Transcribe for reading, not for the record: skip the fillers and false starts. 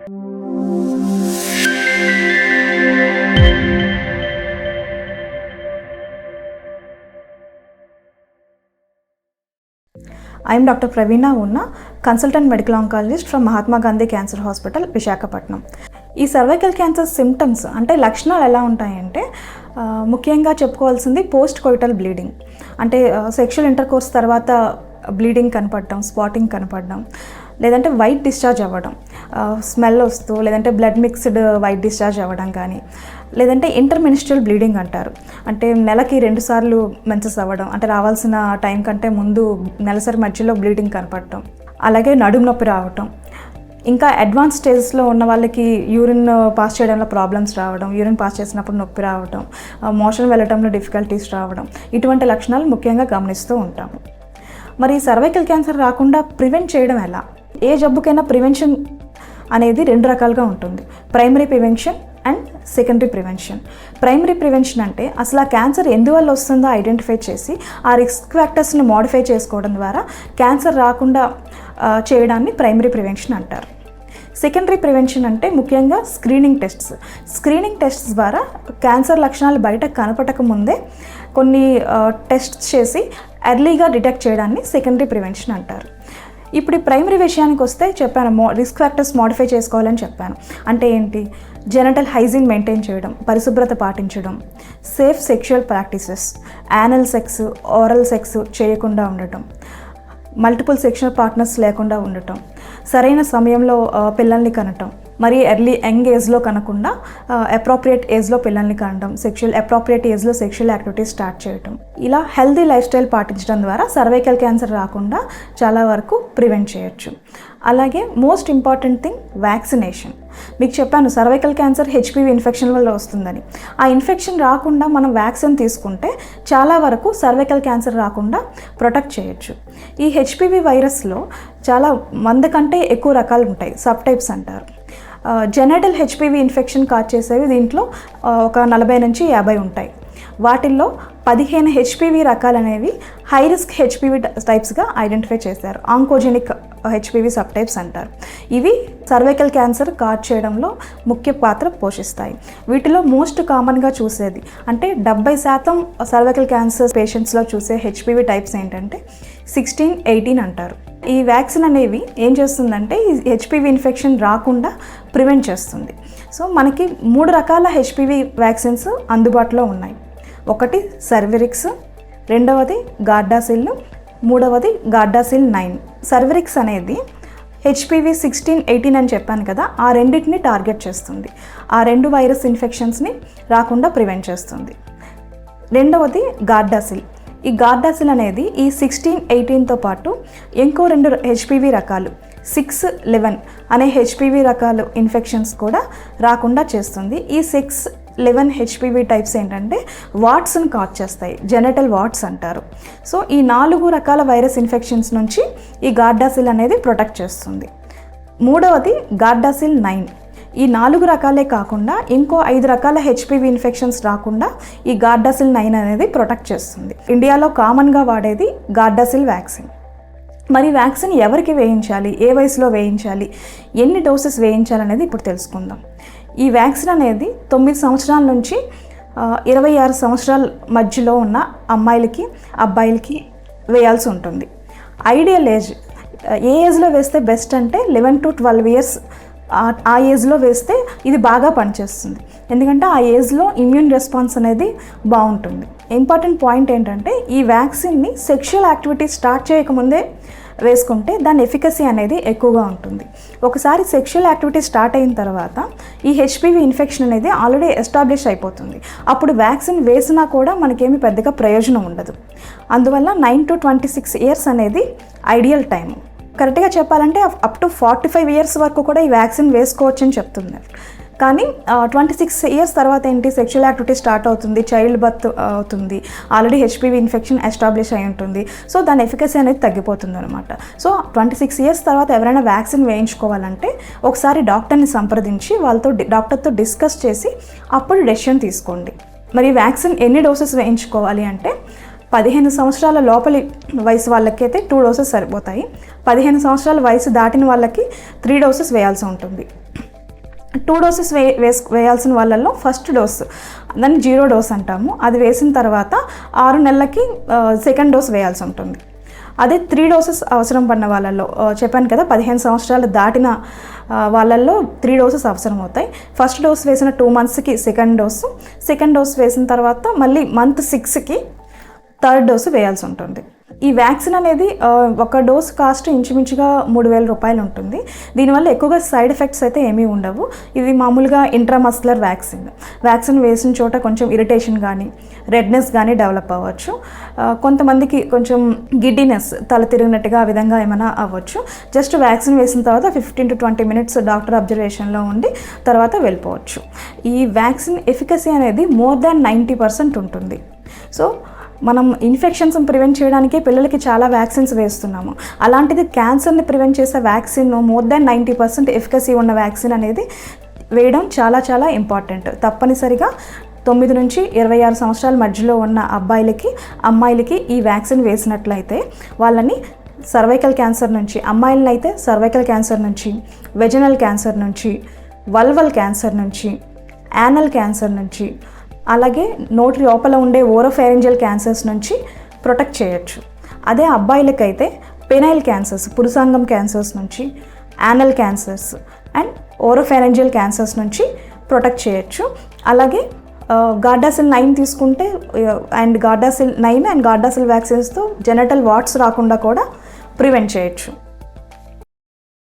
I am Dr. Praveena Unna, consultant medical oncologist from Mahatma Gandhi Cancer Hospital, Visakhapatnam. ఈ cervical cancer symptoms అంటే లక్షణాలు ఎలా ఉంటాయంటే ముఖ్యంగా చెప్పుకోవాల్సింది పోస్ట్ కోయిటల్ బ్లీడింగ్, అంటే సెక్షువల్ ఇంటర్కోర్స్ తర్వాత బ్లీడింగ్ కనపడడం, స్పాటింగ్ కనపడడం, లేదంటే వైట్ డిశ్చార్జ్ అవ్వడం, స్మెల్ వస్తూ, లేదంటే బ్లడ్ మిక్స్డ్ వైట్ డిశ్చార్జ్ అవ్వడం కానీ, లేదంటే ఇంటర్మినిస్ట్రల్ బ్లీడింగ్ అంటారు. అంటే నెలకి 2 సార్లు మెన్సెస్ అవ్వడం, అంటే రావాల్సిన టైం కంటే ముందు నెలసరి మధ్యలో బ్లీడింగ్ కనపడటం, అలాగే నడుము నొప్పి రావటం, ఇంకా అడ్వాన్స్ స్టేజెస్లో ఉన్న వాళ్ళకి యూరిన్ పాస్ చేయడంలో ప్రాబ్లమ్స్ రావడం, యూరిన్ పాస్ చేసినప్పుడు నొప్పి రావడం, మోషన్ వెళ్ళడంలో డిఫికల్టీస్ రావడం, ఇటువంటి లక్షణాలు ముఖ్యంగా గమనిస్తూ ఉంటాము. మరి సర్వైకల్ క్యాన్సర్ రాకుండా ప్రివెంట్ చేయడం ఎలా? ఏ జబ్బుకైనా ప్రివెన్షన్ అనేది 2 రకాలుగా ఉంటుంది, primary prevention and secondary prevention. Primary prevention అంటే అసలు ఆ క్యాన్సర్ ఎందువల్ల వస్తుందో ఐడెంటిఫై చేసి ఆ రిస్క్ ఫ్యాక్టర్స్ని మోడిఫై చేసుకోవడం ద్వారా క్యాన్సర్ రాకుండా చేయడాన్ని ప్రైమరీ ప్రివెన్షన్ అంటారు. సెకండరీ ప్రివెన్షన్ అంటే ముఖ్యంగా స్క్రీనింగ్ టెస్ట్స్ ద్వారా క్యాన్సర్ లక్షణాలు బయట కనపడక ముందే కొన్ని టెస్ట్స్ చేసి ఎర్లీగా డిటెక్ట్ చేయడాన్ని సెకండరీ ప్రివెన్షన్ అంటారు. ఇప్పుడు ఈ ప్రైమరీ విషయానికి వస్తే చెప్పాను, రిస్క్ ఫ్యాక్టర్స్ మోడిఫై చేసుకోవాలని చెప్పాను. అంటే ఏంటి? జెనటల్ హైజీన్ మెయింటైన్ చేయడం, పరిశుభ్రత పాటించడం, safe sexual practices, anal sex, oral sex చేయకుండా ఉండటం, మల్టిపుల్ సెక్షువల్ పార్ట్నర్స్ లేకుండా ఉండటం, సరైన సమయంలో పిల్లల్ని కనటం, మరి యంగ్ ఏజ్లో కనకుండా అప్రోప్రియేట్ ఏజ్లో పిల్లల్ని కనడం, అప్రోప్రియేట్ ఏజ్లో సెక్షువల్ యాక్టివిటీస్ స్టార్ట్ చేయటం, ఇలా హెల్తీ లైఫ్ స్టైల్ పాటించడం ద్వారా సర్వైకల్ క్యాన్సర్ రాకుండా చాలా వరకు ప్రివెంట్ చేయొచ్చు. అలాగే మోస్ట్ ఇంపార్టెంట్ థింగ్ వ్యాక్సినేషన్. మీకు చెప్పాను సర్వైకల్ క్యాన్సర్ హెచ్పివి ఇన్ఫెక్షన్ వల్ల వస్తుందని. ఆ ఇన్ఫెక్షన్ రాకుండా మనం వ్యాక్సిన్ తీసుకుంటే చాలా వరకు సర్వైకల్ క్యాన్సర్ రాకుండా ప్రొటెక్ట్ చేయొచ్చు. ఈ హెచ్పివి వైరస్లో చాలా 100 కంటే ఎక్కువ రకాలు ఉంటాయి, సబ్ టైప్స్ అంటారు. జెనటల్ హెచ్పివి ఇన్ఫెక్షన్ కాజ్ చేసేవి దీంట్లో ఒక 40 నుంచి 50 ఉంటాయి. వాటిల్లో 15 హెచ్పివి రకాలు అనేవి హై రిస్క్ హెచ్పివి టైప్స్గా ఐడెంటిఫై చేశారు. ఆంకోజెనిక్ హెచ్పివి సబ్ టైప్స్ అంటారు. ఇవి సర్వైకల్ క్యాన్సర్ కాజ్ చేయడంలో ముఖ్య పాత్ర పోషిస్తాయి. వీటిలో మోస్ట్ కామన్గా చూసేది అంటే 70% సర్వైకల్ క్యాన్సర్ పేషెంట్స్లో చూసే హెచ్పివి టైప్స్ ఏంటంటే 16, 18 అంటారు. ఈ వ్యాక్సిన్ అనేవి ఏం చేస్తుందంటే ఈ హెచ్పివి ఇన్ఫెక్షన్ రాకుండా ప్రివెంట్ చేస్తుంది. సో మనకి 3 రకాల హెచ్పివి వ్యాక్సిన్స్ అందుబాటులో ఉన్నాయి. ఒకటి సర్వెరిక్స్, రెండవది గార్డాసిల్, మూడవది గార్డాసిల్ 9. సర్వెరిక్స్ అనేది హెచ్పివి 16, 18 అని చెప్పాను కదా, ఆ రెండింటిని టార్గెట్ చేస్తుంది. ఆ 2 వైరస్ ఇన్ఫెక్షన్స్ని రాకుండా ప్రివెంట్ చేస్తుంది. రెండవది గార్డాసిల్. ఈ గార్డాసిల్ అనేది ఈ 16, 18తో పాటు ఇంకో 2 హెచ్పివి రకాలు 6, 11 అనే హెచ్పివి రకాలు ఇన్ఫెక్షన్స్ కూడా రాకుండా చేస్తుంది. ఈ 6, 11 హెచ్పివి టైప్స్ ఏంటంటే వాట్స్ని కాజ్ చేస్తాయి, జెనటల్ వాట్స్ అంటారు. సో ఈ 4 రకాల వైరస్ ఇన్ఫెక్షన్స్ నుంచి ఈ గార్డాసిల్ అనేది ప్రొటెక్ట్ చేస్తుంది. మూడవది గార్డాసిల్ 9. ఈ 4 రకాలే కాకుండా ఇంకో 5 రకాల హెచ్పివి ఇన్ఫెక్షన్స్ రాకుండా ఈ గార్డాసిల్ 9 అనేది ప్రొటెక్ట్ చేస్తుంది. ఇండియాలో కామన్గా వాడేది గార్డాసిల్ వ్యాక్సిన్. మరి వ్యాక్సిన్ ఎవరికి వేయించాలి, ఏ వయసులో వేయించాలి, ఎన్ని డోసెస్ వేయించాలనేది ఇప్పుడు తెలుసుకుందాం. ఈ వ్యాక్సిన్ అనేది 9 సంవత్సరాల నుంచి 26 సంవత్సరాల మధ్యలో ఉన్న అమ్మాయిలకి, అబ్బాయిలకి వేయాల్సి ఉంటుంది. ఐడియల్ ఏజ్, ఏ ఏజ్లో వేస్తే బెస్ట్ అంటే 11 to 12 ఇయర్స్. ఆ ఏజ్లో వేస్తే ఇది బాగా పనిచేస్తుంది, ఎందుకంటే ఆ ఏజ్లో ఇమ్యూన్ రెస్పాన్స్ అనేది బాగుంటుంది. ఇంపార్టెంట్ పాయింట్ ఏంటంటే ఈ వ్యాక్సిన్ని సెక్షువల్ యాక్టివిటీ స్టార్ట్ చేయకముందే వేసుకుంటే దాని ఎఫికసీ అనేది ఎక్కువగా ఉంటుంది. ఒకసారి సెక్షువల్ యాక్టివిటీ స్టార్ట్ అయిన తర్వాత ఈ హెచ్పివి ఇన్ఫెక్షన్ అనేది ఆల్రెడీ ఎస్టాబ్లిష్ అయిపోతుంది. అప్పుడు వ్యాక్సిన్ వేసినా కూడా మనకేమీ పెద్దగా ప్రయోజనం ఉండదు. అందువల్ల 9 to 26 ఇయర్స్ అనేది ఐడియల్ టైం. కరెక్ట్గా చెప్పాలంటే అప్ టు 45 ఇయర్స్ వరకు కూడా ఈ వ్యాక్సిన్ వేసుకోవచ్చు అని చెప్తున్నారు. కానీ 26 ఇయర్స్ తర్వాత ఏంటి, సెక్షువల్ యాక్టివిటీ స్టార్ట్ అవుతుంది, చైల్డ్ బర్త్ అవుతుంది, ఆల్రెడీ హెచ్పివి ఇన్ఫెక్షన్ ఎస్టాబ్లిష్ అయి ఉంటుంది. సో దాని ఎఫికసీ అనేది తగ్గిపోతుంది అనమాట. సో 26 ఇయర్స్ తర్వాత ఎవరైనా వ్యాక్సిన్ వేయించుకోవాలంటే ఒకసారి డాక్టర్ని సంప్రదించి డాక్టర్తో డిస్కస్ చేసి అప్పుడు డెసిషన్ తీసుకోండి. మరి వ్యాక్సిన్ ఎన్ని డోసెస్ వేయించుకోవాలి అంటే 15 సంవత్సరాల లోపలి వయసు వాళ్ళకైతే 2 డోసెస్ సరిపోతాయి. 15 సంవత్సరాల వయసు దాటిన వాళ్ళకి 3 డోసెస్ వేయాల్సి ఉంటుంది. 2 డోసెస్ వేయాల్సిన వాళ్ళల్లో ఫస్ట్ డోస్ దాన్ని 0 డోస్ అంటాము. అది వేసిన తర్వాత 6 నెలలకి సెకండ్ డోస్ వేయాల్సి ఉంటుంది. అదే 3 డోసెస్ అవసరం పడిన వాళ్ళల్లో చెప్పాను కదా 15 సంవత్సరాలు దాటిన వాళ్ళల్లో 3 డోసెస్ అవసరం అవుతాయి. ఫస్ట్ డోస్ వేసిన 2 మంత్స్కి సెకండ్ డోస్ వేసిన తర్వాత మళ్ళీ మంత్ 6కి థర్డ్ డోసు వేయాల్సి ఉంటుంది. ఈ వ్యాక్సిన్ అనేది ఒక డోస్ కాస్ట్ ఇంచుమించుగా 3,000 రూపాయలు ఉంటుంది. దీనివల్ల ఎక్కువగా సైడ్ ఎఫెక్ట్స్ అయితే ఏమీ ఉండవు. ఇది మామూలుగా ఇంట్రామస్కులర్ వ్యాక్సిన్ వేసిన చోట కొంచెం ఇరిటేషన్ కానీ రెడ్నెస్ కానీ డెవలప్ అవ్వచ్చు. కొంతమందికి కొంచెం గిడ్డినెస్, తల తిరిగినట్టుగా ఆ విధంగా ఏమైనా అవ్వచ్చు. జస్ట్ వ్యాక్సిన్ వేసిన తర్వాత 15 to 20 minutes డాక్టర్ అబ్జర్వేషన్లో ఉండి తర్వాత వెళ్ళిపోవచ్చు. ఈ వ్యాక్సిన్ ఎఫికసీ అనేది more than 90% ఉంటుంది. సో మనం ఇన్ఫెక్షన్స్ ప్రివెంట్ చేయడానికే పిల్లలకి చాలా వ్యాక్సిన్స్ వేస్తున్నాము. అలాంటిది క్యాన్సర్ని ప్రివెంట్ చేసే వ్యాక్సిన్ more than 90% ఎఫికసీ ఉన్న వ్యాక్సిన్ అనేది వేయడం చాలా చాలా ఇంపార్టెంట్. తప్పనిసరిగా 9 నుంచి 26 సంవత్సరాల మధ్యలో ఉన్న అబ్బాయిలకి అమ్మాయిలకి ఈ వ్యాక్సిన్ వేసినట్లయితే వాళ్ళని సర్వైకల్ క్యాన్సర్ నుంచి, అమ్మాయిలని అయితే సర్వైకల్ క్యాన్సర్ నుంచి, వెజనల్ క్యాన్సర్ నుంచి, వల్వల్ క్యాన్సర్ నుంచి, యానల్ క్యాన్సర్ నుంచి, అలాగే నోటి లోపల ఉండే ఓరోఫారింజియల్ క్యాన్సర్స్ నుంచి ప్రొటెక్ట్ చేయొచ్చు. అదే అబ్బాయిలకైతే పెనైల్ క్యాన్సర్స్, పురుషాంగం క్యాన్సర్స్ నుంచి, anal cancers and oropharyngeal cancers నుంచి ప్రొటెక్ట్ చేయొచ్చు. అలాగే గార్డాసిల్ 9 తీసుకుంటే అండ్ గార్డాసిల్ 9 అండ్ గార్డాసిల్ వ్యాక్సిన్స్తో జెనటల్ వాట్స్ రాకుండా కూడా ప్రివెంట్ చేయొచ్చు.